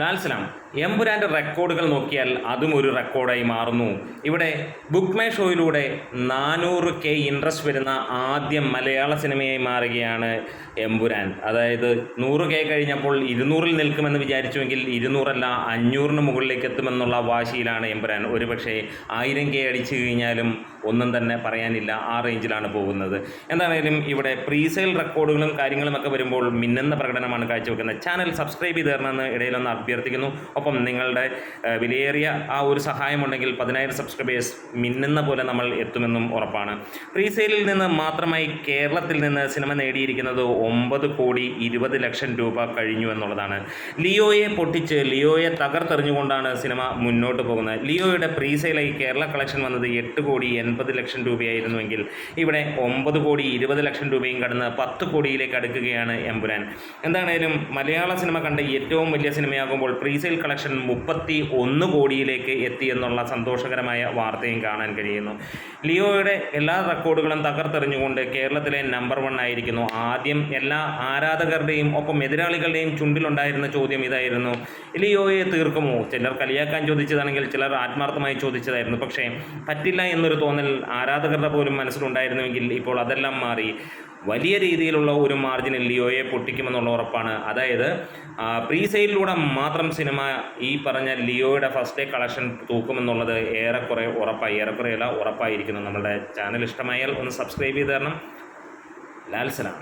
ലാൽസലാം എമ്പുരാൻ്റെ റെക്കോർഡുകൾ നോക്കിയാൽ അതും ഒരു റെക്കോർഡായി മാറുന്നു. ഇവിടെ ബുക്ക് മൈ ഷോയിലൂടെ 400K ഇൻട്രസ്റ്റ് വരുന്ന ആദ്യ മലയാള സിനിമയായി മാറുകയാണ് എമ്പുരാൻ. അതായത് 100K കഴിഞ്ഞപ്പോൾ 200-ൽ നിൽക്കുമെന്ന് വിചാരിച്ചുവെങ്കിൽ 200 500-ന് മുകളിലേക്ക് എത്തുമെന്നുള്ള വാശിയിലാണ് എമ്പുരാൻ. ഒരുപക്ഷെ 1000K അടിച്ചു കഴിഞ്ഞാലും ഒന്നും തന്നെ പറയാനില്ല, ആ റേഞ്ചിലാണ് പോകുന്നത്. എന്താണെങ്കിലും ഇവിടെ പ്രീസെയിൽ റെക്കോർഡുകളും കാര്യങ്ങളുമൊക്കെ വരുമ്പോൾ മിന്നുന്ന പ്രകടനമാണ് കാഴ്ചവെക്കുന്നത്. ചാനൽ സബ്സ്ക്രൈബ് ചെയ്ത് തരണമെന്ന് ഇടയിലൊന്ന് അഭ്യർത്ഥിക്കുന്നു. ഒപ്പം നിങ്ങളുടെ വിലയേറിയ ആ ഒരു സഹായമുണ്ടെങ്കിൽ 10,000 സബ്സ്ക്രൈബേഴ്സ് മിന്നുന്ന പോലെ നമ്മൾ എത്തുമെന്നും ഉറപ്പാണ്. പ്രീസെയിലിൽ നിന്ന് മാത്രമായി കേരളത്തിൽ നിന്ന് സിനിമ നേടിയിരിക്കുന്നത് 9,20,00,000 രൂപ കഴിഞ്ഞു എന്നുള്ളതാണ്. ലിയോയെ പൊട്ടിച്ച് ലിയോയെ തകർത്തെറിഞ്ഞുകൊണ്ടാണ് സിനിമ മുന്നോട്ട് പോകുന്നത്. ലിയോയുടെ പ്രീസെയിലായി കേരള കളക്ഷൻ വന്നത് 8,80,00,000 രൂപയായിരുന്നുവെങ്കിൽ ഇവിടെ 9,20,00,000 രൂപയും കടന്ന് 10 കോടിയിലേക്ക് അടുക്കുകയാണ് എമ്പുരാൻ. എന്താണേലും മലയാള സിനിമ കണ്ട ഏറ്റവും വലിയ സിനിമയാകുമ്പോൾ പ്രീസെയിൽ കളക്ഷൻ 31 കോടിയിലേക്ക് എത്തി എന്നുള്ള സന്തോഷകരമായ വാർത്തയും കാണാൻ കഴിയുന്നു. ലിയോയുടെ എല്ലാ റെക്കോർഡുകളും തകർത്തെറിഞ്ഞുകൊണ്ട് കേരളത്തിലെ നമ്പർ 1 ആയിരിക്കുന്നു. ആദ്യം എല്ലാ ആരാധകരുടെയും ഒപ്പം എതിരാളികളുടെയും ചുണ്ടിലുണ്ടായിരുന്ന ചോദ്യം ഇതായിരുന്നു: ലിയോയെ തീർക്കുമോ? ചിലർ കളിയാക്കാൻ ചോദിച്ചതാണെങ്കിൽ ചിലർ ആത്മാർത്ഥമായി ചോദിച്ചതായിരുന്നു. പക്ഷേ പറ്റില്ല എന്നൊരു തോന്നൽ ആരാധകരുടെ പോലും മനസ്സിലുണ്ടായിരുന്നുവെങ്കിൽ ഇപ്പോൾ അതെല്ലാം മാറി. വലിയ രീതിയിലുള്ള ഒരു മാർജിനിൽ ലിയോയെ പൊട്ടിക്കുമെന്നുള്ള ഉറപ്പാണ്. അതായത് പ്രീസെയിലിലൂടെ മാത്രം സിനിമ ഈ പറഞ്ഞ ലിയോയുടെ ഫസ്റ്റ് ഡേ കളക്ഷൻ തൂക്കുമെന്നുള്ളത് ഏറെക്കുറെ ഉറപ്പായി. ഏറെക്കുറെയല്ല, ഉറപ്പായിരിക്കുന്നു. നമ്മുടെ ചാനൽ ഇഷ്ടമായാൽ ഒന്ന് സബ്സ്ക്രൈബ് ചെയ്ത് തരണം. ലാൽസലാം.